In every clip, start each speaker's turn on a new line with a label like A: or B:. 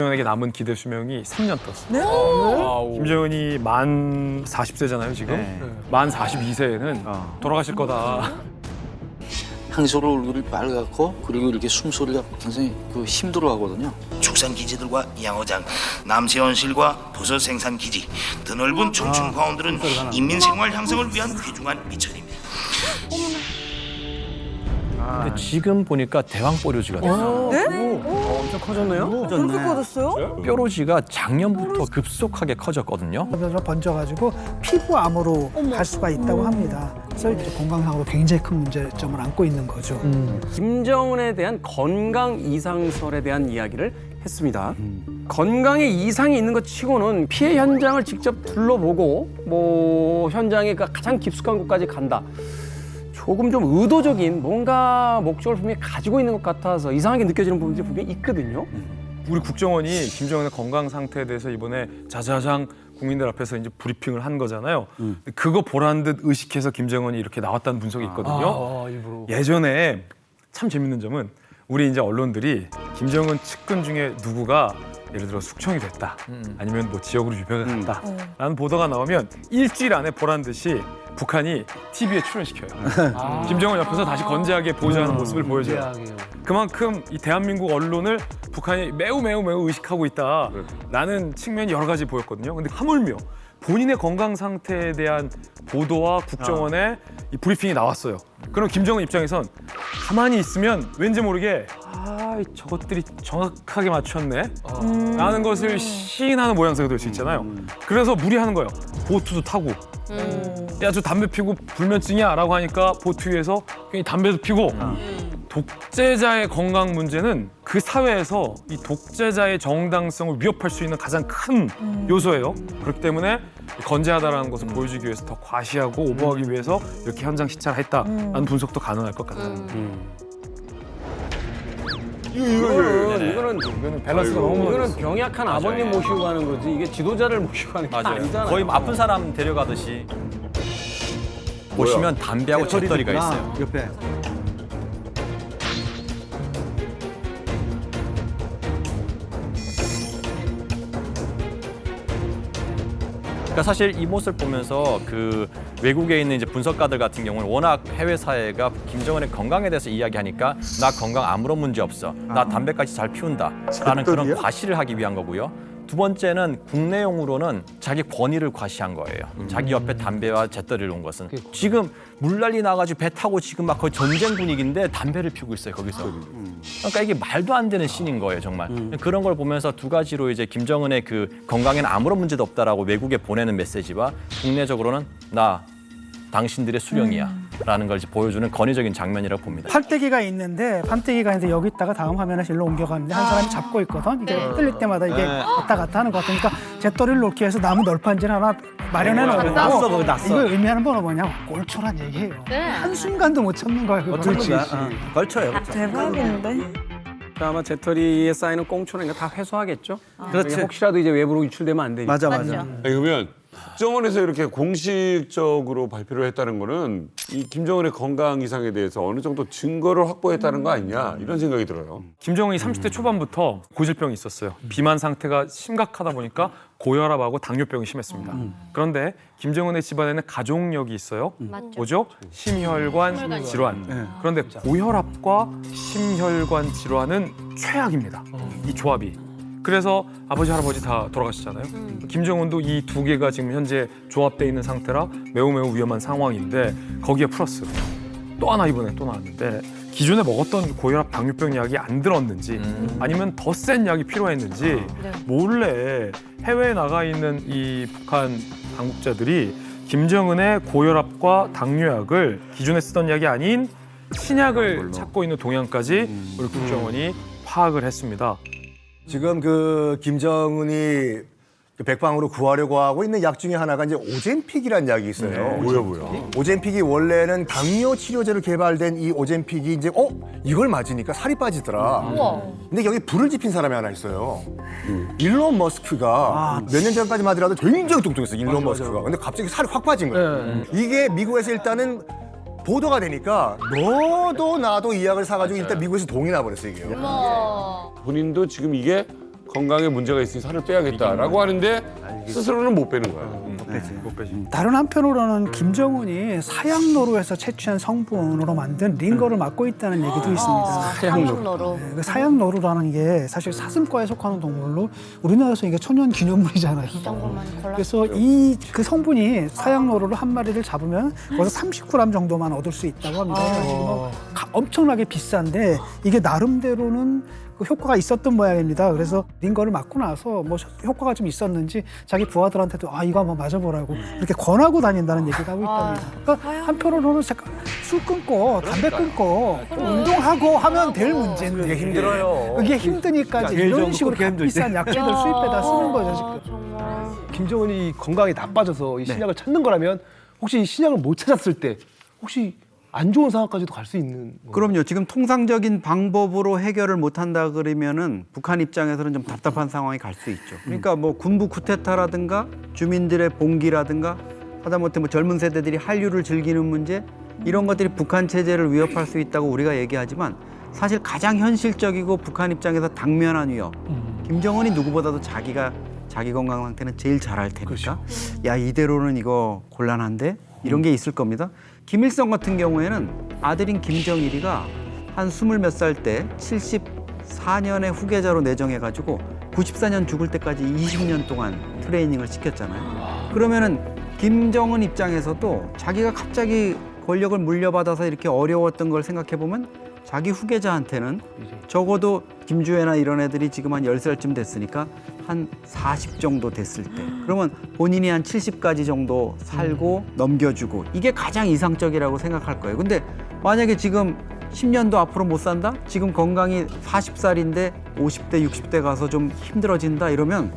A: 김정은에게 남은 기대 수명이 3년 떴어요.
B: 네?
A: 김정은이 만 40세잖아요, 지금.
C: 네.
A: 만 42세에는 돌아가실 거다.
D: 항소로 얼굴이 빨갛고 그리고 이렇게 숨소리가 굉장히 힘들어하거든요.
E: 축산 기지들과 양어장, 남세원실과 버섯 생산 기지, 드넓은 청춘 과원들은 인민 생활 향상을 위한 귀중한 미천입니다.
C: 근데 지금 보니까 대왕뽀로지가 됐어요.
B: 엄청 커졌네요? 그렇게 커졌어요?
C: 뾰로지가 작년부터 급속하게 커졌거든요.
F: 로 번져가지고 피부암으로 갈 수가 있다고 합니다. 그래서 이제 건강상으로 굉장히 큰 문제점을 안고 있는 거죠.
B: 김정은에 대한 건강 이상설에 대한 이야기를 했습니다. 건강에 이상이 있는 것 치고는 피해 현장을 직접 둘러보고 뭐 현장에 가장 깊숙한 곳까지 간다. 조금 좀 의도적인 뭔가 목적을 분명히 가지고 있는 것 같아서 이상하게 느껴지는 부분들이 분명히 있거든요.
A: 우리 국정원이 김정은의 건강 상태에 대해서 이번에 자자장 국민들 앞에서 이제 브리핑을 한 거잖아요. 그거 보란 듯 의식해서 김정은이 이렇게 나왔다는 분석이 있거든요.
B: 일부러.
A: 예전에 참 재밌는 점은 우리 이제 언론들이 김정은 측근 중에 누구가 예를 들어 숙청이 됐다, 아니면 뭐 지역으로 유병을 갔다라는 보도가 나오면 일주일 안에 보란 듯이 북한이 TV에 출연시켜요. 김정은 옆에서 다시 건재하게 보좌하는 모습을 보여줘요. 그만큼 이 대한민국 언론을 북한이 매우 의식하고 있다라는 측면이 여러 가지 보였거든요. 근데 하물며 본인의 건강 상태에 대한 보도와 국정원의 이 브리핑이 나왔어요. 그럼 김정은 입장에선 가만히 있으면 왠지 모르게 저것들이 정확하게 맞췄네 라는 것을 시인하는 모양새가 될 수 있잖아요. 그래서 무리하는 거예요. 보트도 타고 야, 저 담배 피고 불면증이야 라고 하니까 보트 위에서 괜히 담배도 피고. 독재자의 건강 문제는 그 사회에서 이 독재자의 정당성을 위협할 수 있는 가장 큰 요소예요. 그렇기 때문에 건재하다라는 것을 보여주기 위해서 더 과시하고 오버하기 위해서 이렇게 현장 시찰을 했다라는 분석도 가능할 것 같아요.
B: 이거는
A: 밸런스가 너무
B: 이거는 병약한 아버님 모시고 가는 거지 이게 지도자를 모시고 가는 게 아니잖아요.
C: 거의 아픈 사람 데려가듯이. 보시면 담배하고 잿더리가 있어요.
G: 옆에.
C: 그러니까 사실 이 모습을 보면서 그 외국에 있는 이제 분석가들 같은 경우는 워낙 해외 사회가 김정은의 건강에 대해서 이야기하니까 나 건강 아무런 문제 없어. 나 담배까지 잘 피운다. 라는 그런 과시를 하기 위한 거고요. 두 번째는 국내용으로는 자기 권위를 과시한 거예요. 자기 옆에 담배와 잿더리를 놓은 것은. 지금 물난리 나가지고 배 타고 지금 막 거의 전쟁 분위기인데 담배를 피우고 있어요, 거기서. 그러니까 이게 말도 안 되는 씬인 거예요, 정말. 그런 걸 보면서 두 가지로 이제 김정은의 그 건강에는 아무런 문제도 없다라고 외국에 보내는 메시지와 국내적으로는 나 당신들의 수령이야. 라는 걸 이제 보여주는 권위적인 장면이라고 봅니다.
F: 판때기가 있는데 판때기가 이제 여기 있다가 다음 화면에 일로 옮겨가는데 한 사람이 잡고 있거든. 이게 흘릴 때마다 이게 왔다 갔다 하는 것 같으니까 잿더리를 놓기 위해서 나무 널판지를 하나 마련해 놓은 거고 이거 의미하는 바는 뭐냐? 꼴초란 얘기예요. 한순간도 못 참는 거야. 그거.
G: 걸쳐요.
H: 대박인데?
B: 아마 재터리에 쌓이는 꽁초는 이거 다 회수하겠죠.
G: 그렇지.
B: 혹시라도 이제 외부로 유출되면 안 되니까.
G: 맞아.
H: 맞죠.
I: 아니, 그러면 국정원에서 이렇게 공식적으로 발표를 했다는 거는 이 김정은의 건강 이상에 대해서 어느 정도 증거를 확보했다는 거 아니냐 이런 생각이 들어요.
A: 김정은이 30대 초반부터 고질병이 있었어요. 비만 상태가 심각하다 보니까 고혈압하고 당뇨병이 심했습니다. 그런데 김정은의 집안에는 가족력이 있어요. 뭐죠? 심혈관 질환. 그런데 고혈압과 심혈관 질환은 최악입니다. 이 조합이. 그래서 아버지, 할아버지 다 돌아가셨잖아요. 김정은도 이 두 개가 지금 현재 조합돼 있는 상태라 매우 위험한 상황인데 거기에 플러스 또 하나 이번에 또 나왔는데 기존에 먹었던 고혈압, 당뇨병 약이 안 들었는지 아니면 더 센 약이 필요했는지 몰래 해외에 나가 있는 이 북한 당국자들이 김정은의 고혈압과 당뇨약을 기존에 쓰던 약이 아닌 신약을 찾고 있는 동향까지 우리 국정원이 파악을 했습니다.
G: 지금 그 김정은이 백방으로 구하려고 하고 있는 약 중에 하나가 이제 오젬픽이라는 약이 있어요.
I: 뭐야?
G: 오젬픽이 원래는 당뇨 치료제로 개발된 이 오젬픽이 이제 이걸 맞으니까 살이 빠지더라. 근데 여기 불을 지핀 사람이 하나 있어요. 일론 머스크가 몇 년 전까지만 하더라도 굉장히 뚱뚱했어요. 일론 머스크가. 근데 갑자기 살이 확 빠진 거예요. 이게 미국에서 일단은 보도가 되니까 너도 나도 이 약을 사가지고 일단 미국에서 동이 나버렸어요, 이게.
I: 본인도 지금 이게 건강에 문제가 있으니 살을 빼야겠다라고 하는데 스스로는 못 빼는 거야.
A: 못 빼지.
F: 다른 한편으로는 김정은이 사양노루에서 채취한 성분으로 만든 링거를 맡고 있다는 얘기도 있습니다.
H: 사양노루.
F: 네, 그 사양노루라는 게 사실 사슴과에 속하는 동물로 우리나라에서 이게 천연 기념물이잖아요. 그래서 이 그 성분이 사양노루를 한 마리를 잡으면 거기서 30g 정도만 얻을 수 있다고 합니다. 그래서 뭐 엄청나게 비싼데 이게 나름대로는 그 효과가 있었던 모양입니다. 그래서 링거를 맞고 나서 뭐 효과가 좀 있었는지 자기 부하들한테도 이거 한번 맞아보라고 이렇게 권하고 다닌다는 얘기를 하고 있답니다. 그러니까 한편으로는 잠깐 술 끊고 담배 끊고 운동하고 하면 될 문제인데
G: 되게 힘들어요.
F: 그게 힘드니까 이제 이런 식으로 비싼 약재들 수입해다 쓰는 거죠 지금.
J: 김정은이 건강이 나빠져서 이 신약을 찾는 거라면 혹시 이 신약을 못 찾았을 때 혹시 안 좋은 상황까지도 갈 수 있는 건가요?
K: 그럼요. 지금 통상적인 방법으로 해결을 못한다 그러면은 북한 입장에서는 좀 답답한 상황이 갈 수 있죠. 그러니까 뭐 군부 쿠데타라든가 주민들의 봉기라든가 하다못해 뭐 젊은 세대들이 한류를 즐기는 문제 이런 것들이 북한 체제를 위협할 수 있다고 우리가 얘기하지만 사실 가장 현실적이고 북한 입장에서 당면한 위협. 김정은이 누구보다도 자기 건강 상태는 제일 잘 알 테니까 야 이대로는 이거 곤란한데 이런 게 있을 겁니다. 김일성 같은 경우에는 아들인 김정일이가 한 20몇 살 때 74년의 후계자로 내정해가지고 94년 죽을 때까지 20년 동안 트레이닝을 시켰잖아요. 그러면은 김정은 입장에서도 자기가 갑자기 권력을 물려받아서 이렇게 어려웠던 걸 생각해보면 자기 후계자한테는 적어도 김주애나 이런 애들이 지금 한 10살쯤 됐으니까 한 40 정도 됐을 때 그러면 본인이 한 70까지 정도 살고 넘겨주고 이게 가장 이상적이라고 생각할 거예요. 근데 만약에 지금 10년도 앞으로 못 산다? 지금 건강이 40살인데 50대, 60대 가서 좀 힘들어진다 이러면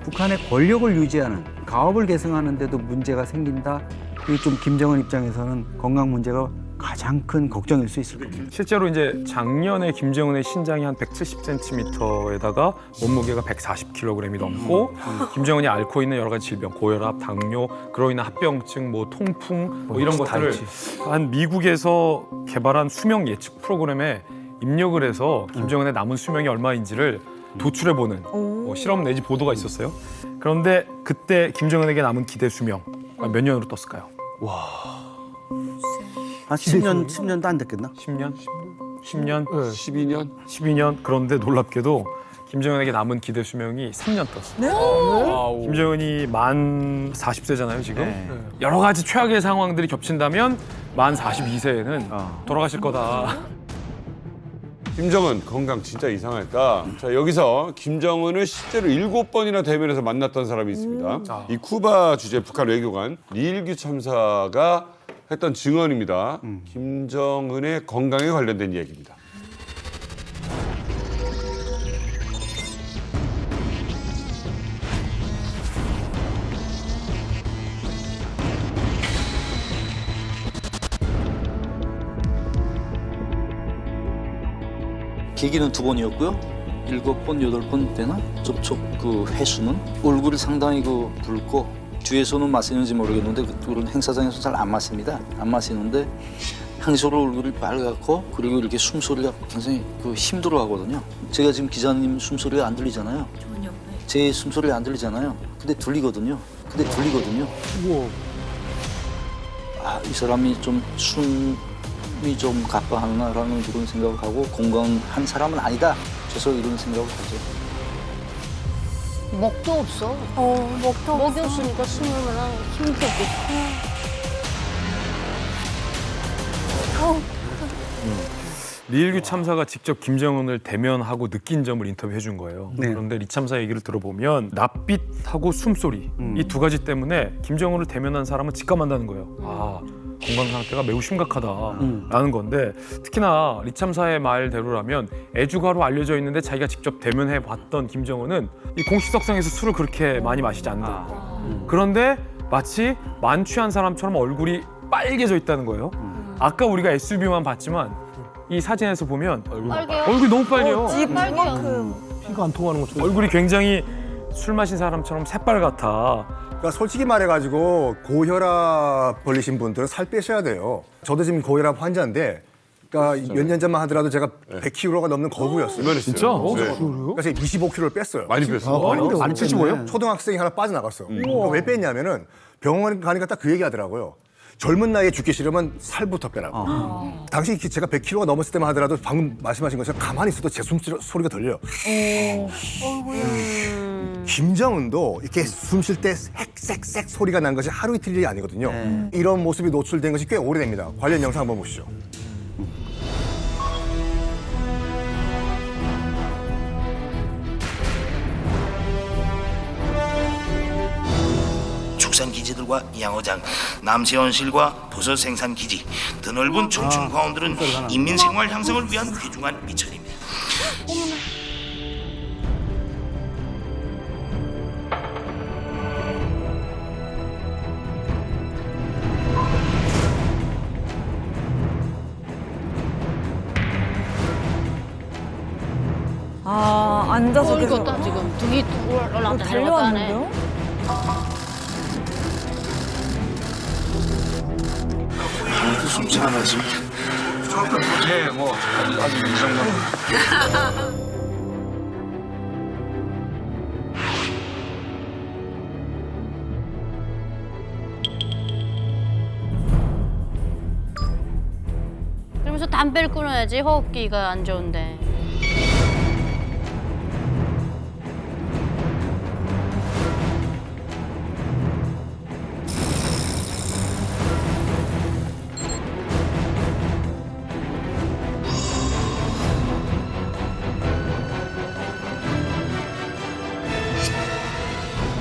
K: 북한의 권력을 유지하는 가업을 계승하는 데도 문제가 생긴다. 이게 좀 김정은 입장에서는 건강 문제가 가장 큰 걱정일 수 있을 겁니다.
A: 실제로 이제 작년에 김정은의 신장이 한 170cm에다가 몸무게가 140kg이 넘고 김정은이 앓고 있는 여러 가지 질병, 고혈압, 당뇨, 그로 인한 합병증, 뭐 통풍 뭐 이런 것들을 한 미국에서 개발한 수명 예측 프로그램에 입력을 해서 김정은의 남은 수명이 얼마인지를 도출해보는 뭐 실험 내지 보도가 있었어요. 그런데 그때 김정은에게 남은 기대 수명 몇 년으로 떴을까요?
K: 한 10년도 안 됐겠나?
A: 10년? 10년?
I: 12년?
A: 그런데 놀랍게도 김정은에게 남은 기대 수명이 3년 떴어요. 김정은이 만 40세잖아요 지금. 여러 가지 최악의 상황들이 겹친다면 만 42세에는 돌아가실 거다.
I: 김정은 건강 진짜 이상했다. 자, 여기서 김정은을 실제로 7번이나 대면해서 만났던 사람이 있습니다. 이 쿠바 주재 북한 외교관 리일규 참사가 했던 증언입니다. 김정은의 건강에 관련된 이야기입니다.
D: 계기는 2번이었고요. 7번, 8번 되나? 접촉 그 횟수는 얼굴이 상당히 붉고 뒤에서는 마시는지 모르겠는데 그런 행사장에서 잘 안 마십니다. 안 마시는데 향수로 얼굴이 빨갛고 그리고 이렇게 숨소리가 굉장히 힘들어하거든요. 제가 지금 기자님 숨소리가 안 들리잖아요. 제 숨소리가 안 들리잖아요. 근데 들리거든요. 이 사람이 좀 숨이 좀 가빠하나라는 그런 생각을 하고 건강한 사람은 아니다. 그래서 이런 생각을 하죠.
H: 먹도 없어. 먹이 없으니까 숨으면 힘들겠지.
A: 리일규 참사가 직접 김정은을 대면하고 느낀 점을 인터뷰해 준 거예요. 그런데 리 참사 얘기를 들어보면 낯빛하고 숨소리 이 두 가지 때문에 김정은을 대면한 사람은 직감한다는 거예요. 건강 상태가 매우 심각하다라는 건데 특히나 리 참사의 말대로라면 애주가로 알려져 있는데 자기가 직접 대면해 봤던 김정은은 이 공식석상에서 술을 그렇게 많이 마시지 않는다. 그런데 마치 만취한 사람처럼 얼굴이 빨개져 있다는 거예요. 아까 우리가 SUV만 봤지만 이 사진에서 보면 얼굴이 너무 빨개요.
J: 피가 안 통하는 것처럼.
A: 얼굴이 굉장히 술 마신 사람처럼 새빨갛다.
G: 그러니까 솔직히 말해가지고 고혈압 걸리신 분들은 살 빼셔야 돼요. 저도 지금 고혈압 환자인데 그러니까 몇 년 전만 하더라도 제가 100kg가 넘는 거구였어요.
I: 이만했어요.
A: 진짜?
I: 네.
G: 그래서 25kg를 뺐어요.
I: 많이 뺐어.
J: 아니 75요?
G: 초등학생이 하나 빠져나갔어. 그러니까 왜 뺐냐면은 병원 가니까 딱 그 얘기 하더라고요. 젊은 나이에 죽기 싫으면 살부터 빼라고. 당시 제가 100kg가 넘었을 때만 하더라도 방금 말씀하신 것처럼 가만히 있어도 제 숨소리가 들려요. 김정은도 이렇게 숨 쉴 때 색 소리가 난 것이 하루 이틀이 아니거든요. 이런 모습이 노출된 것이 꽤 오래됩니다. 관련 영상 한번 보시죠.
E: 축산 기지들과 양어장, 남세원실과 버섯 생산 기지, 드넓은 청춘 과원들은 인민 생활 향상을 위한 귀중한 미천입니다.
H: 아, 앉아서 계속
L: 이거 지금 등이 올라갔다
H: 달려왔는데요?
E: 숨차 하나씩. 네, 뭐 아주 이 정도.
L: 그러면서 담배를 끊어야지 호흡기가 안 좋은데.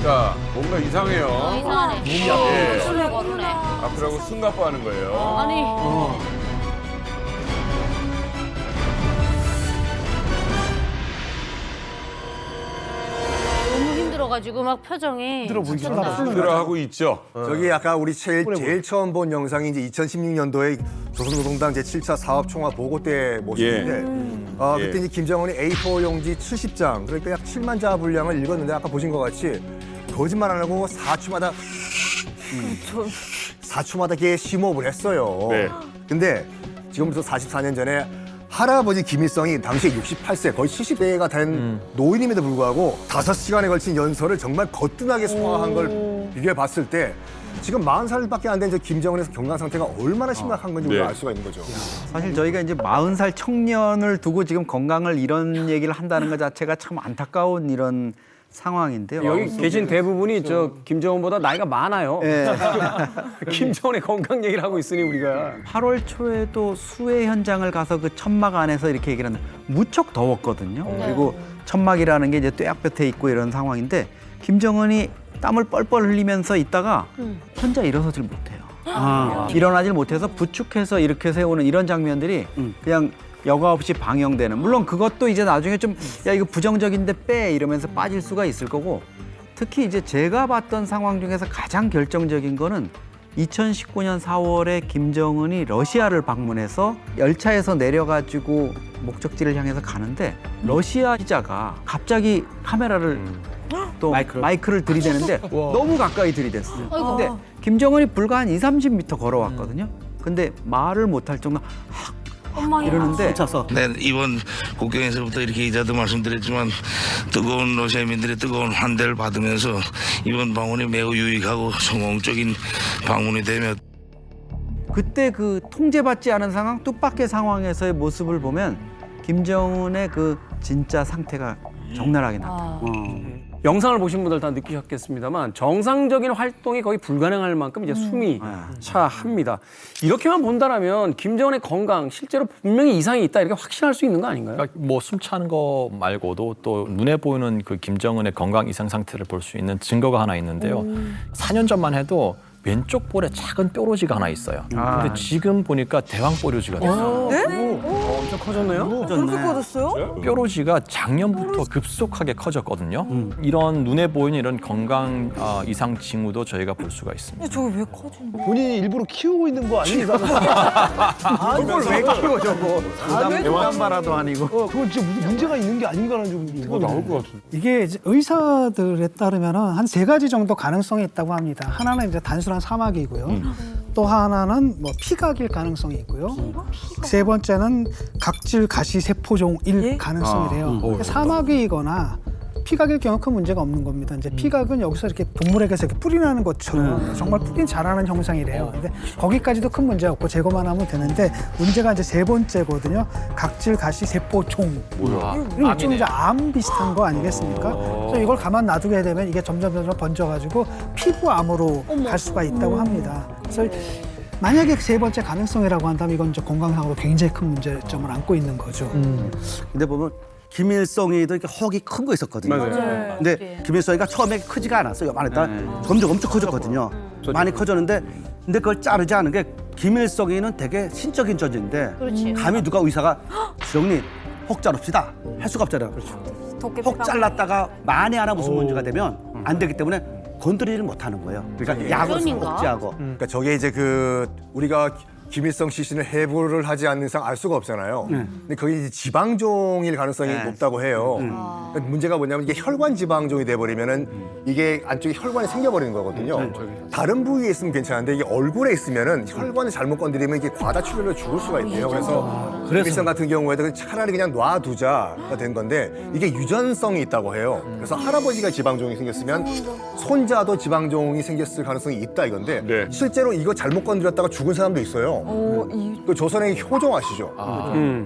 I: 자, 뭔가 이상해요.
L: 이상하네.
I: 예.
L: 술을 거르네.
I: 앞으로하고 숨가빠하는 거예요.
L: 아니. 너무 힘들어가지고 막 표정이.
I: 힘들어하고 있죠.
G: 저기 아까 우리 제일 처음 본 영상이 이제 2016년도에 조선노동당 제7차 사업총화 보고 때 모습인데 그때 이제 김정은이 A4 용지 70장 그러니까 약 7만 자 분량을 읽었는데 아까 보신 것 같이 거짓말 안 하고 4초마다 걔 심호흡을 했어요.
I: 네.
G: 근데 지금부터 44년 전에 할아버지 김일성이 당시에 68세 거의 70대가 된 노인임에도 불구하고 5시간에 걸친 연설을 정말 거뜬하게 소화한 걸 비교해 봤을 때 지금 40살밖에 안 된 저 김정은의 건강 상태가 얼마나 심각한 건지 우리가 알 수가 있는 거죠.
K: 사실 저희가 이제 40살 청년을 두고 지금 건강을 이런 얘기를 한다는 것 자체가 참 안타까운 이런 상황인데요.
B: 여기 계신 대부분이 저 김정은보다 나이가 많아요. 김정은의 건강 얘기를 하고 있으니 우리가
K: 8월 초에도 수해 현장을 가서 그 천막 안에서 이렇게 얘기를 하는데 무척 더웠거든요. 그리고 천막이라는 게 이제 뙤약볕에 있고 이런 상황인데 김정은이 땀을 뻘뻘 흘리면서 있다가 혼자 일어서질 못해요. 일어나질 못해서 부축해서 이렇게 세우는 이런 장면들이 그냥 여과 없이 방영되는. 물론 그것도 이제 나중에 좀 야 이거 부정적인데 빼 이러면서 빠질 수가 있을 거고 특히 이제 제가 봤던 상황 중에서 가장 결정적인 거는 2019년 4월에 김정은이 러시아를 방문해서 열차에서 내려가지고 목적지를 향해서 가는데 러시아 기자가 갑자기 카메라를 또 마이크를 들이대는데 너무 가까이 들이댔어요. 근데 김정은이 불과 한 20-30m 걸어왔거든요. 근데 말을 못할 정도로 이러는데
E: 네, 이번 국경에서부터 이렇게 이자도 말씀드렸지만 뜨거운 러시아민들의 뜨거운 환대를 받으면서 이번 방문이 매우 유익하고 성공적인 방문이 되며
K: 그때 그 통제받지 않은 상황, 뜻밖의 상황에서의 모습을 보면 김정은의 그 진짜 상태가 적나라하게 나타요.
B: 영상을 보신 분들 다 느끼셨겠습니다만 정상적인 활동이 거의 불가능할 만큼 이제 숨이 차합니다. 이렇게만 본다라면 김정은의 건강 실제로 분명히 이상이 있다 이렇게 확신할 수 있는 거 아닌가요?
C: 그러니까 뭐 숨차는 거 말고도 또 눈에 보이는 그 김정은의 건강 이상 상태를 볼 수 있는 증거가 하나 있는데요. 4년 전만 해도 왼쪽 볼에 작은 뾰루지가 하나 있어요. 근데 지금 보니까 대왕 뾰루지가 됐어요.
B: 엄청 커졌네요.
H: 그렇게 커졌어요?
C: 뾰루지가 작년부터 급속하게 커졌거든요. 이런 눈에 보이는 이런 건강 이상 징후도 저희가 볼 수가 있습니다.
H: 저게 왜 커진 거야?
J: 본인이 일부러 키우고 있는 거 아닌가?
K: 그걸 왜 키워 저거? 부담바라도 아니고.
J: 그건 진짜 무슨 문제가 있는 게 아닌가라는 좀
I: 나올 것 같은데.
F: 이게 이제 의사들에 따르면 한 3가지 정도 가능성이 있다고 합니다. 하나는 이제 단순한 사막이고요. 또 하나는 뭐 피각일 가능성이 있고요. 세 번째는 각질 가시 세포종일 가능성이래요. 사막이거나 피각일 경우 큰 문제가 없는 겁니다. 이제 피각은 여기서 이렇게 동물에게서 이렇게 뿌리 나는 것처럼 정말 뿌리 자라는 형상이래요. 근데 거기까지도 큰 문제 없고 제거만 하면 되는데 문제가 이제 세 번째거든요. 각질 가시 세포종. 이거 좀 이제 암 비슷한 거 아니겠습니까? 그래서 이걸 가만 놔두게 되면 이게 점점 번져가지고 피부암으로 갈 수가 있다고 합니다. 그래서 만약에 세 번째 가능성이라고 한다면 이건 이제 건강상으로 굉장히 큰 문제점을 안고 있는 거죠.
M: 근데 보면 김일성이도 이렇게 허기 큰 거 있었거든요.
L: 맞아요.
M: 근데 김일성이가 처음에 크지가 않았어요. 요만했다 점점 엄청 커졌거든요. 많이 커졌는데 근데 그걸 자르지 않은 게 김일성이는 되게 신적인 존재인데
L: 그렇지.
M: 감히 누가 의사가 주영님 혹 자릅시다 할 수가 없잖아요. 혹 잘랐다가 만에 하나 무슨 문제가 되면 안 되기 때문에 건드리를 못 하는 거예요. 그러니까 약을
L: 그러니까.
M: 억제하고.
G: 그러니까 저게 이제 그 우리가 김일성 시신을 해부를 하지 않는 이상 알 수가 없잖아요. 근데 그게 이제 지방종일 가능성이 높다고 해요. 그러니까 문제가 뭐냐면 이게 혈관 지방종이 돼버리면은 이게 안쪽에 혈관이 생겨버리는 거거든요. 다른 부위에 있으면 괜찮은데 이게 얼굴에 있으면은 혈관을 잘못 건드리면 이게 과다출혈로 죽을 수가 있대요. 그래서 김일성 같은 경우에도 차라리 그냥 놔두자가 된 건데 이게 유전성이 있다고 해요. 그래서 할아버지가 지방종이 생겼으면 손자도 지방종이 생겼을 가능성이 있다 이건데
I: 네.
G: 실제로 이거 잘못 건드렸다가 죽은 사람도 있어요. 그 조선의 효종 아시죠?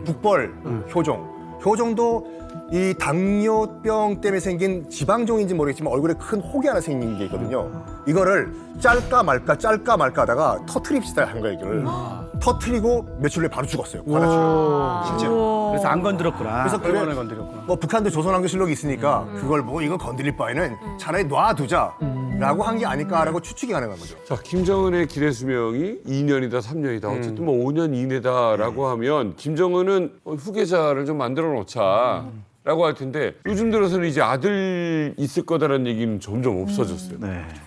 G: 북벌 효종. 효종도 이 당뇨병 때문에 생긴 지방종인지 모르겠지만 얼굴에 큰 혹이 하나 생긴 게 있거든요. 이거를 짤까 말까 하다가 터트립시다 한 거예요, 이거를. 터트리고 며칠 후에 바로 죽었어요. 과다출혈. 실제로.
M: 그래서 안 건드렸구나.
G: 그래서 그래, 뭐 북한도 조선왕조실록이 있으니까 그걸 뭐 이거 건드릴 바에는 차라리 놔두자라고 한 게 아닐까라고 추측이 가능한 거죠.
I: 자, 김정은의 기대 수명이 2년이다, 3년이다, 어쨌든 뭐 5년 이내다라고 하면 김정은은 후계자를 좀 만들어 놓자. 라고 할 텐데 요즘 들어서는 이제 아들 있을 거다라는 얘기는 점점 없어졌어요.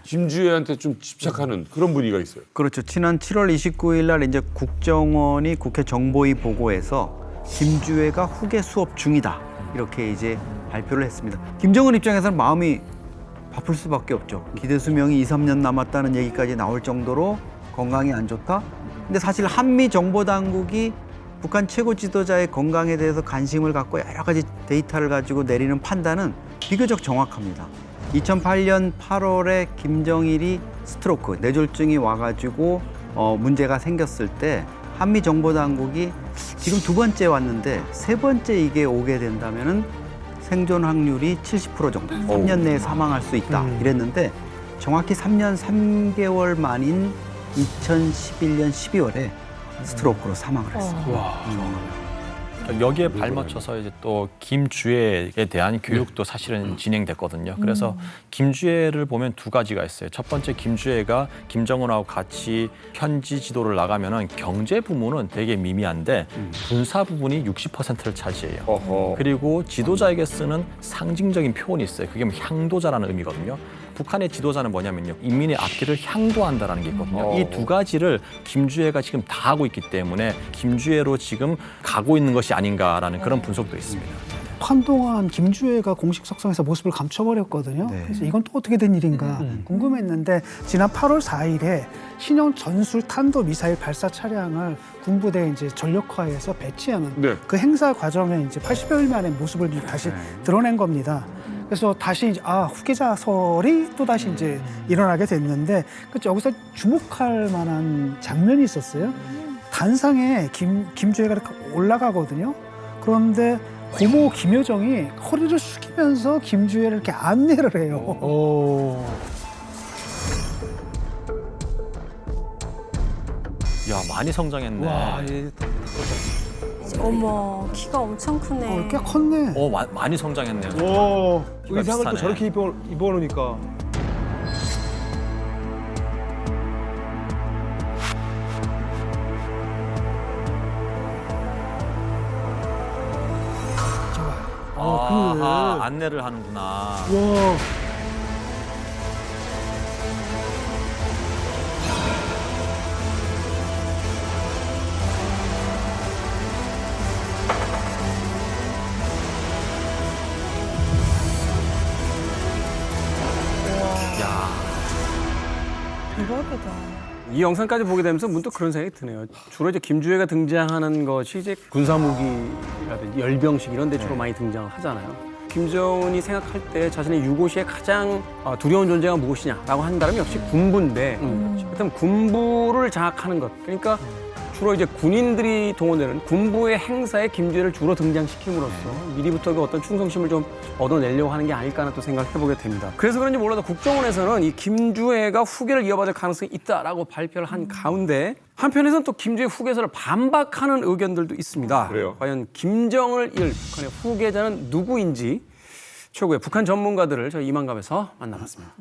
I: 김주애한테 좀 집착하는 그런 분위기가 있어요.
K: 그렇죠. 지난 7월 29일 날 이제 국정원이 국회 정보위 보고에서 김주애가 후계 수업 중이다. 이렇게 이제 발표를 했습니다. 김정은 입장에서는 마음이 바쁠 수밖에 없죠. 기대 수명이 2, 3년 남았다는 얘기까지 나올 정도로 건강이 안 좋다. 근데 사실 한미 정보 당국이 북한 최고 지도자의 건강에 대해서 관심을 갖고 여러 가지 데이터를 가지고 내리는 판단은 비교적 정확합니다. 2008년 8월에 김정일이 스트로크, 뇌졸중이 와가지고 문제가 생겼을 때 한미 정보 당국이 지금 두 번째 왔는데 세 번째 이게 오게 된다면은 생존 확률이 70% 정도, 3년 내에 사망할 수 있다 이랬는데 정확히 3년 3개월 만인 2011년 12월에 스트로크로 사망을 했습니다.
C: 여기에 발맞춰서 이제 또 김주애에 대한 교육도 사실은 진행됐거든요. 그래서 김주애를 보면 두 가지가 있어요. 첫 번째, 김주애가 김정은하고 같이 현지 지도를 나가면은 경제 부문은 되게 미미한데 군사 부분이 60%를 차지해요. 그리고 지도자에게 쓰는 상징적인 표현이 있어요. 그게 뭐 향도자라는 의미거든요. 북한의 지도자는 뭐냐면요, 인민의 앞길을 향도한다라는 게 있거든요. 이 두 가지를 김주애가 지금 다 하고 있기 때문에 김주애로 지금 가고 있는 것이 아닌가라는 그런 분석도 있습니다.
F: 한동안 김주애가 공식 석상에서 모습을 감춰버렸거든요. 그래서 이건 또 어떻게 된 일인가 궁금했는데 지난 8월 4일에 신형 전술 탄도 미사일 발사 차량을 군부대에 이제 전력화해서 배치하는 그 행사 과정에 이제 80여일 만에 모습을 다시 드러낸 겁니다. 그래서 다시 이제 후계자설이 또 다시 이제 일어나게 됐는데 여기서 주목할 만한 장면이 있었어요. 단상에 김주애가 이렇게 올라가거든요. 그런데 고모 김여정이 허리를 숙이면서 김주애를 이렇게 안내를 해요.
C: 야, 많이 성장했네. 와,
H: 어머, 키가 엄청 크네.
F: 꽤 컸네.
C: 많이 성장했네요.
J: 오, 의상을
C: 비슷하네.
J: 또 저렇게 입어놓으니까.
C: 아, 안내를 하는구나.
J: 와.
H: 대박이다.
B: 이 영상까지 보게 되면서 문득 그런 생각이 드네요. 주로 이제 김주애가 등장하는 것이 이제 군사무기라든지 열병식 이런 데 주로 많이 등장을 하잖아요. 김정은이 생각할 때 자신의 유고시에 가장 두려운 존재가 무엇이냐라고 한다면 역시 군부인데 일단 군부를 장악하는 것. 그러니까 주로 이제 군인들이 동원되는 군부의 행사에 김주애를 주로 등장시킴으로써 미리부터 그 어떤 충성심을 좀 얻어내려고 하는 게 아닐까나 또 생각을 해보게 됩니다. 그래서 그런지 몰라도 국정원에서는 이 김주애가 후계를 이어받을 가능성이 있다라고 발표를 한 가운데 한편에서는 또 김주애 후계자를 반박하는 의견들도 있습니다.
I: 그래요?
B: 과연 김정은을 이을 북한의 후계자는 누구인지 최고의 북한 전문가들을 저희 이만갑에서 만나봤습니다.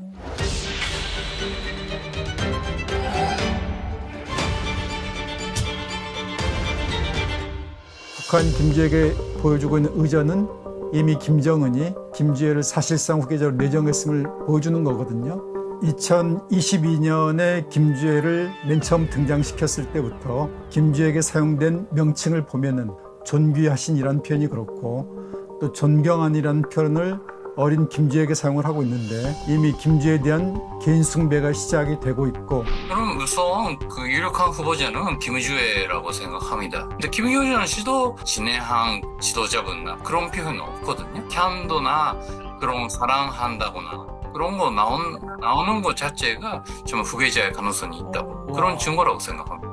N: 북한 김주애에게 보여주고 있는 의전은 이미 김정은이 김주애를 사실상 후계자로 내정했음을 보여주는 거거든요. 2022년에 김주애를 맨 처음 등장시켰을 때부터 김주애에게 사용된 명칭을 보면은 존귀하신이라는 표현이 그렇고 또 존경한이라는 표현을 어린 김주애에게 사용을 하고 있는데 이미 김주애에 대한 개인 숭배가 시작이 되고 있고
O: 저는 우선 그 유력한 후보자는 김주애라고 생각합니다. 근데 김주애는 시도 진행한 지도자분나 그런 표현은 없거든요. 향도나 그런 사랑한다거나 그런 거 나오는 것 자체가 좀 후계자의 가능성이 있다고 그런 증거라고 생각합니다.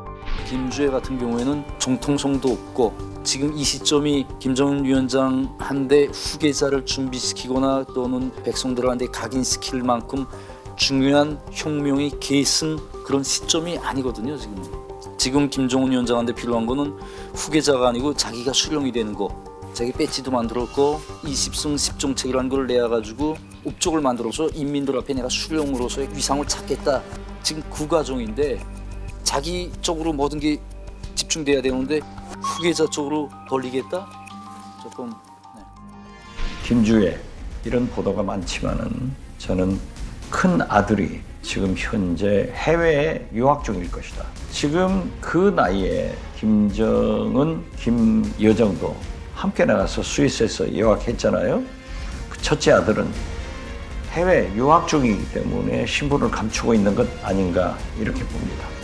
D: 김주애 같은 경우에는 정통성도 없고 지금 이 시점이 김정은 위원장 한데 후계자를 준비시키거나 또는 백성들한테 각인시킬 만큼 중요한 혁명의 계승 그런 시점이 아니거든요. 지금 김정은 위원장한테 필요한 거는 후계자가 아니고 자기가 수령이 되는 거. 자기 배지도 만들었고 20승 10정책이라는 걸 내가지고 업적을 만들어서 인민들 앞에 내가 수령으로서의 위상을 찾겠다. 지금 그 과정인데 자기 쪽으로 모든 게 집중돼야 되는데 후계자 쪽으로 돌리겠다? 조금
P: 김주애 이런 보도가 많지만은 저는 큰 아들이 지금 현재 해외에 유학 중일 것이다. 지금 그 나이에 김정은, 김여정도 함께 나가서 스위스에서 유학했잖아요. 그 첫째 아들은 해외 유학 중이기 때문에 신분을 감추고 있는 것 아닌가 이렇게 봅니다.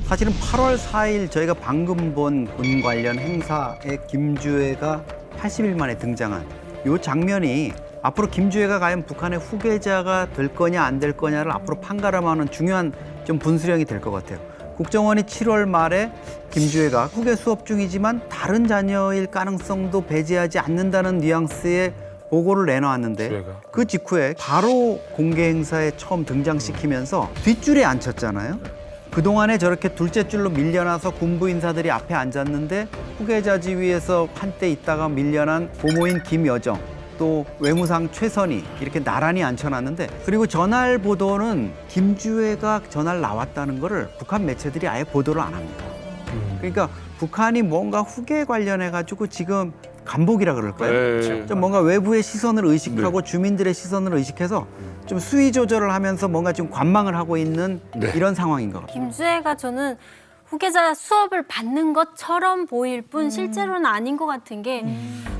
K: 사실은 8월 4일 저희가 방금 본 군 관련 행사에 김주애가 80일 만에 등장한 이 장면이 앞으로 김주애가 과연 북한의 후계자가 될 거냐 안 될 거냐를 앞으로 판가름하는 중요한 좀 분수령이 될 것 같아요. 국정원이 7월 말에 김주애가 후계 수업 중이지만 다른 자녀일 가능성도 배제하지 않는다는 뉘앙스의 보고를 내놓았는데 그 직후에 바로 공개 행사에 처음 등장시키면서 뒷줄에 앉혔잖아요. 그동안에 저렇게 둘째 줄로 밀려나서 군부 인사들이 앞에 앉았는데 후계자 지위에서 한때 있다가 밀려난 고모인 김여정 또 외무상 최선희 이렇게 나란히 앉혀놨는데 그리고 전날 보도는 김주애가 전날 나왔다는 거를 북한 매체들이 아예 보도를 안 합니다. 그러니까 북한이 뭔가 후계 관련해 가지고 지금 간복이라 그럴까요?
I: 네.
K: 좀 뭔가 외부의 시선을 의식하고 주민들의 시선을 의식해서 좀 수위 조절을 하면서 뭔가 좀 관망을 하고 있는 이런 상황인 것 같아요.
H: 김주애가 저는 후계자 수업을 받는 것처럼 보일 뿐 실제로는 아닌 것 같은 게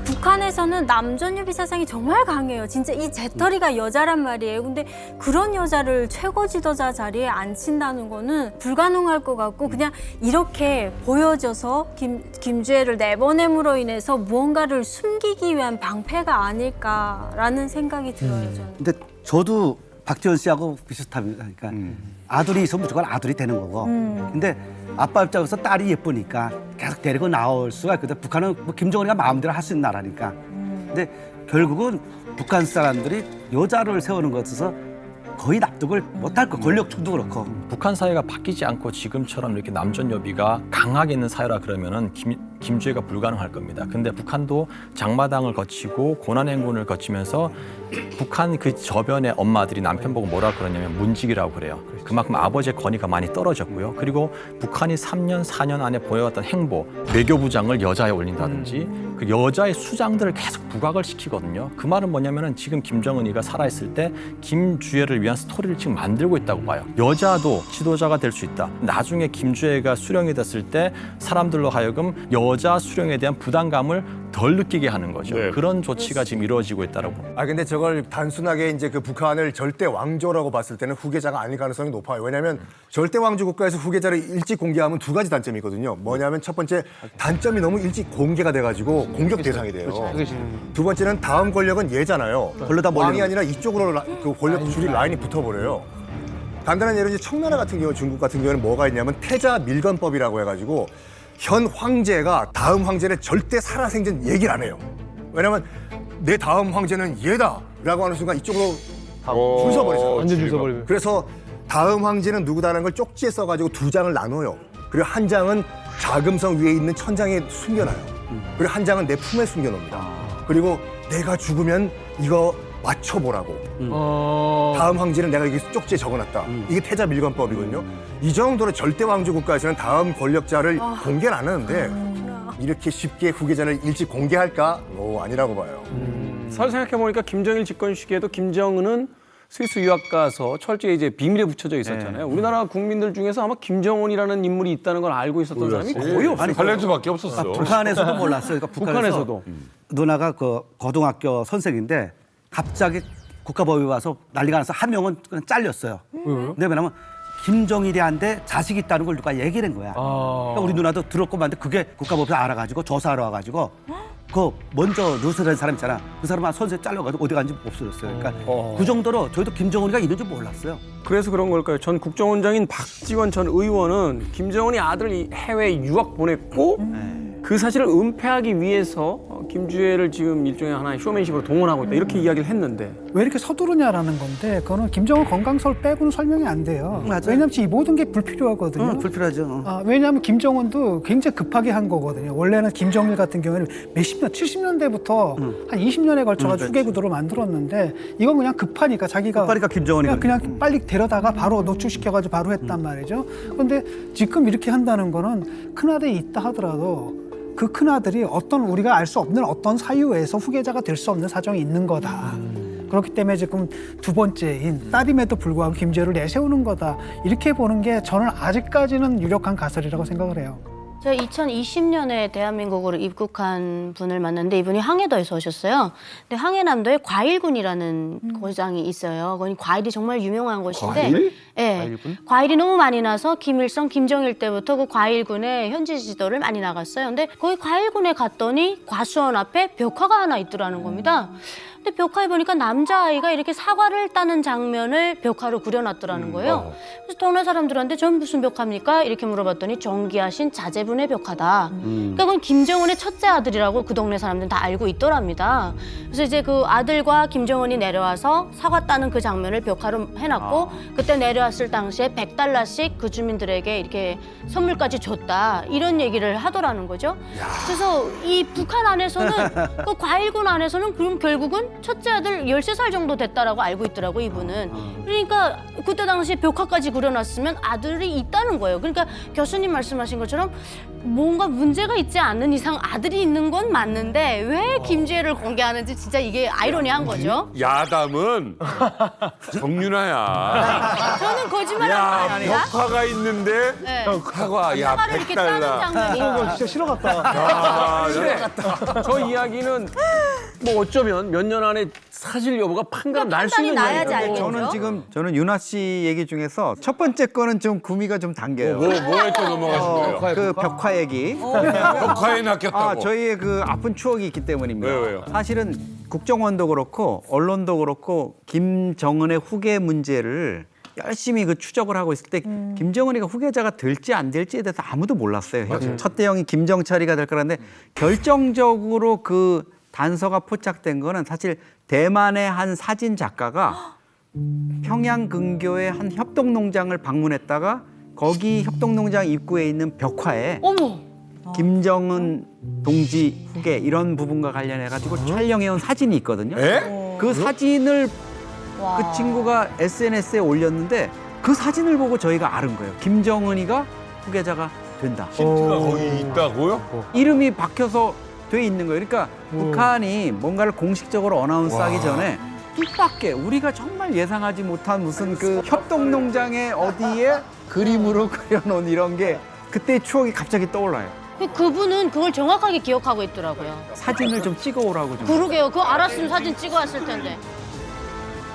H: 북한에서는 남존여비 사상이 정말 강해요. 진짜 이 재떨이가 여자란 말이에요. 근데 그런 여자를 최고 지도자 자리에 앉힌다는 거는 불가능할 것 같고 그냥 이렇게 보여져서 김주애를 내보냄으로 인해서 무언가를 숨기기 위한 방패가 아닐까라는 생각이 들어요. 저는.
M: 근데 저도 박지원 씨하고 비슷합니다. 그러니까 아들이 있으면 무조건 아들이 되는 거고. 근데 아빠 입장에서 딸이 예쁘니까 계속 데리고 나올 수가 있거든. 북한은 뭐 김정은이가 마음대로 할 수 있는 나라니까. 근데 결국은 북한 사람들이 여자를 세우는 것에서 거의 납득을 못할 거. 권력층도 그렇고.
C: 북한 사회가 바뀌지 않고 지금처럼 이렇게 남존여비가 강하게 있는 사회라 그러면은 김주애가 불가능할 겁니다. 근데 북한도 장마당을 거치고 고난행군을 거치면서 북한 그 저변의 엄마들이 남편 보고 뭐라 그러냐면 문직이라고 그래요. 그만큼 아버지의 권위가 많이 떨어졌고요. 그리고 북한이 3년, 4년 안에 보여왔던 행보, 외교부장을 여자에 올린다든지 그 여자의 수장들을 계속 부각을 시키거든요. 그 말은 뭐냐면은 지금 김정은이가 살아있을 때 김주애를 위한 스토리를 지금 만들고 있다고 봐요. 여자도 지도자가 될 수 있다. 나중에 김주애가 수령이 됐을 때 사람들로 하여금 여자 수령에 대한 부담감을 덜 느끼게 하는 거죠.
I: 네.
C: 그런 조치가 지금 이루어지고 있다고 봅니다.
G: 아 근데 저걸 단순하게 이제 그 북한을 절대 왕조라고 봤을 때는 후계자가 아닐 가능성이 높아요. 왜냐하면 절대 왕조 국가에서 후계자를 일찍 공개하면 두 가지 단점이 있거든요. 뭐냐면 첫 번째 단점이 너무 일찍 공개가 돼가지고 공격 대상이 돼요. 두 번째는 다음 권력은 얘잖아요. 왕이 아니라 이쪽으로 그 권력 줄이 라인이 붙어버려요. 간단한 예로 이제 청나라 같은 경우, 중국 같은 경우는 뭐가 있냐면 태자 밀건법이라고 해가지고 현 황제가 다음 황제를 절대 살아생전 얘기를 안 해요. 왜냐면 내 다음 황제는 얘다라고 하는 순간 이쪽으로 줄 서버리잖아요.
J: 완전 줄 서버리면.
G: 그래서 다음 황제는 누구다라는 걸 쪽지에 써가지고 두 장을 나눠요. 그리고 한 장은 자금성 위에 있는 천장에 숨겨놔요. 그리고 한 장은 내 품에 숨겨놓습니다. 그리고 내가 죽으면 이거 맞춰보라고. 다음 황제는 내가 여기 쪽지에 적어놨다. 이게 태자 밀건법이거든요. 이 정도로 절대 왕조 국가에서는 다음 권력자를 공개를 안 하는데 이렇게 쉽게 후계자를 일찍 공개할까? 아니라고 봐요.
B: 사실 생각해보니까 김정일 집권 시기에도 김정은은 스위스 유학 가서 철저히 이제 비밀에 붙여져 있었잖아요. 우리나라 국민들 중에서 아마 김정은이라는 인물이 있다는 걸 알고 있었던 사람이 거의 없어요.
I: 탤런트밖에 없었어.
M: 북한에서도 몰랐어요. 그러니까
B: 북한에서도.
M: 누나가 그 고등학교 선생인데 갑자기 국가법이 와서 난리가 나서 한 명은 그냥 잘렸어요. 근데 왜냐면 김정일이한테 자식이 있다는 걸 누가 얘기를 한 거야. 그러니까 우리 누나도 들었고 만데 그게 국가법에서 알아가지고 조사하러 와가지고 그 먼저 누설한 사람 있잖아. 그 사람 선생 잘려가지고 어디 간지 없어졌어요. 그러니까 그 정도로 저희도 김정은이가 있는 줄 몰랐어요.
B: 그래서 그런 걸까요? 전 국정원장인 박지원 전 의원은 김정은이 아들을 해외 유학 보냈고 그 사실을 은폐하기 위해서 김주애를 지금 일종의 하나의 쇼맨십으로 동원하고 있다 이렇게 이야기를 했는데
F: 왜 이렇게 서두르냐라는 건데 그거는 김정은 건강설 빼고는 설명이 안 돼요.
M: 맞아요.
F: 왜냐하면 이 모든 게 불필요하거든요.
M: 불필요하죠.
F: 왜냐하면 김정은도 굉장히 급하게 한 거거든요. 원래는 김정일 같은 경우에는 몇십 년, 70년대부터 한 20년에 걸쳐서 후계 구도를 만들었는데 이건 그냥 급하니까 자기가
M: 급하니까 김정은이
F: 그냥 빨리 데려다가 바로 노출시켜가지고 바로 했단 말이죠. 그런데 지금 이렇게 한다는 거는 큰아들이 있다 하더라도 그 큰아들이 어떤 우리가 알 수 없는 어떤 사유에서 후계자가 될 수 없는 사정이 있는 거다. 그렇기 때문에 지금 두 번째인 딸임에도 불구하고 김주애를 내세우는 거다. 이렇게 보는 게 저는 아직까지는 유력한 가설이라고 생각을 해요.
L: 제가 2020년에 대한민국으로 입국한 분을 만났는데 이분이 항해도에서 오셨어요. 근데 항해남도에 과일군이라는 고장이 있어요. 거기 과일이 정말 유명한 곳인데,
I: 과일?
L: 네,
I: 과일군?
L: 과일이 너무 많이 나서 김일성, 김정일 때부터 그 과일군의 현지 지도를 많이 나갔어요. 근데 거기 과일군에 갔더니 과수원 앞에 벽화가 하나 있더라는 겁니다. 근데 벽화에 보니까 남자아이가 이렇게 사과를 따는 장면을 벽화로 그려놨더라는 거예요. 그래서 동네 사람들한테 전 무슨 벽화입니까? 이렇게 물어봤더니 존귀하신 자제분의 벽화다. 그러니까 그건 김정은의 첫째 아들이라고 그 동네 사람들은 다 알고 있더랍니다. 그래서 이제 그 아들과 김정은이 내려와서 사과 따는 그 장면을 벽화로 해놨고 그때 내려왔을 당시에 $100씩 그 주민들에게 이렇게 선물까지 줬다. 이런 얘기를 하더라는 거죠. 그래서 이 북한 안에서는 그 과일군 안에서는 그럼 결국은 첫째 아들 13살 정도 됐다라고 알고 있더라고 이분은. 그러니까 그때 당시 벽화까지 그려놨으면 아들이 있다는 거예요. 그러니까 교수님 말씀하신 것처럼 뭔가 문제가 있지 않는 이상 아들이 있는 건 맞는데 왜 김주애를 공개하는지 진짜 이게 아이러니한 거죠.
I: 야담은 정윤아야.
L: 저는 거짓말하는 게 아니라
I: 벽화가 있는데
L: 네.
I: 사과 야
L: 사과를 이렇게 따는 장면이
J: 이거 진짜 실화 같다.
B: 근데 저 이야기는 뭐 어쩌면 몇 년 안에 사실 여부가 판가름 날 수 있는
L: 나야지
B: 이야기예요.
L: 알겠죠.
K: 저는 윤아 씨 얘기 중에서 첫 번째 거는 좀 구미가 좀 당겨요.
I: 뭐에 또 넘어가신 거예요?
K: 그 벽화 얘기.
I: 벽화에 낚였다고.
K: 저희의 그 아픈 추억이 있기 때문입니다.
I: 왜요?
K: 사실은 국정원도 그렇고 언론도 그렇고 김정은의 후계 문제를 열심히 그 추적을 하고 있을 때 김정은이가 후계자가 될지 안 될지에 대해서 아무도 몰랐어요. 첫 대형이 김정철이가 될 거라는데 결정적으로 그 단서가 포착된 거는 사실 대만의 한 사진 작가가 평양 근교의 한 협동농장을 방문했다가 거기 협동농장 입구에 있는 벽화에 김정은 동지 후계 이런 부분과 관련해 가지고 촬영해온 사진이 있거든요. 그 사진을 그 친구가 SNS에 올렸는데 그 사진을 보고 저희가 알은 거예요. 김정은이가 후계자가 된다.
I: 힌트가 거기 있다고요?
K: 이름이 박혀서 돼 있는 거예요. 그러니까 북한이 뭔가를 공식적으로 어나운스하기 전에 뜻밖의 우리가 정말 예상하지 못한 무슨 그 협동농장의 어디에 그림으로 그려놓은 이런 게 그때의 추억이 갑자기 떠올라요.
L: 그분은 그걸 정확하게 기억하고 있더라고요.
B: 사진을 좀 찍어오라고 좀.
L: 그러게요. 그거 알았으면 사진 찍어왔을 텐데.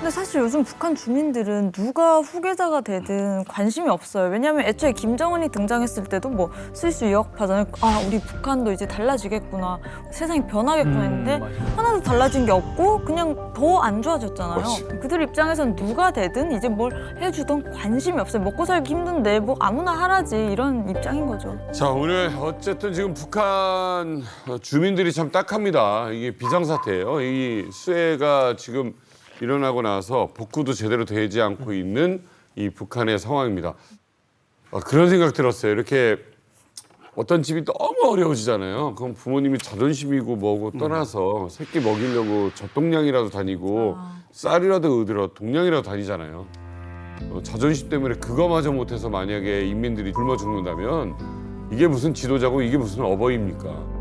Q: 근데 사실 요즘 북한 주민들은 누가 후계자가 되든 관심이 없어요. 왜냐하면 애초에 김정은이 등장했을 때도 뭐 슬슬 유학파잖아요. 아, 우리 북한도 이제 달라지겠구나. 세상이 변하겠구나 했는데 하나도 달라진 게 없고 그냥 더 안 좋아졌잖아요. 그들 입장에서는 누가 되든 이제 뭘 해주든 관심이 없어요. 먹고 살기 힘든데 뭐 아무나 하라지 이런 입장인 거죠.
I: 자, 오늘 어쨌든 지금 북한 주민들이 참 딱합니다. 이게 비상사태예요. 이 수해가 지금 일어나고 나서 복구도 제대로 되지 않고 있는 이 북한의 상황입니다. 그런 생각 들었어요. 이렇게 어떤 집이 너무 어려워지잖아요. 그럼 부모님이 자존심이고 뭐고 떠나서 새끼 먹이려고 젖동량이라도 다니고 쌀이라도 얻으러 동량이라도 다니잖아요. 자존심 때문에 그거마저 못해서 만약에 인민들이 굶어 죽는다면 이게 무슨 지도자고 이게 무슨 어버이입니까?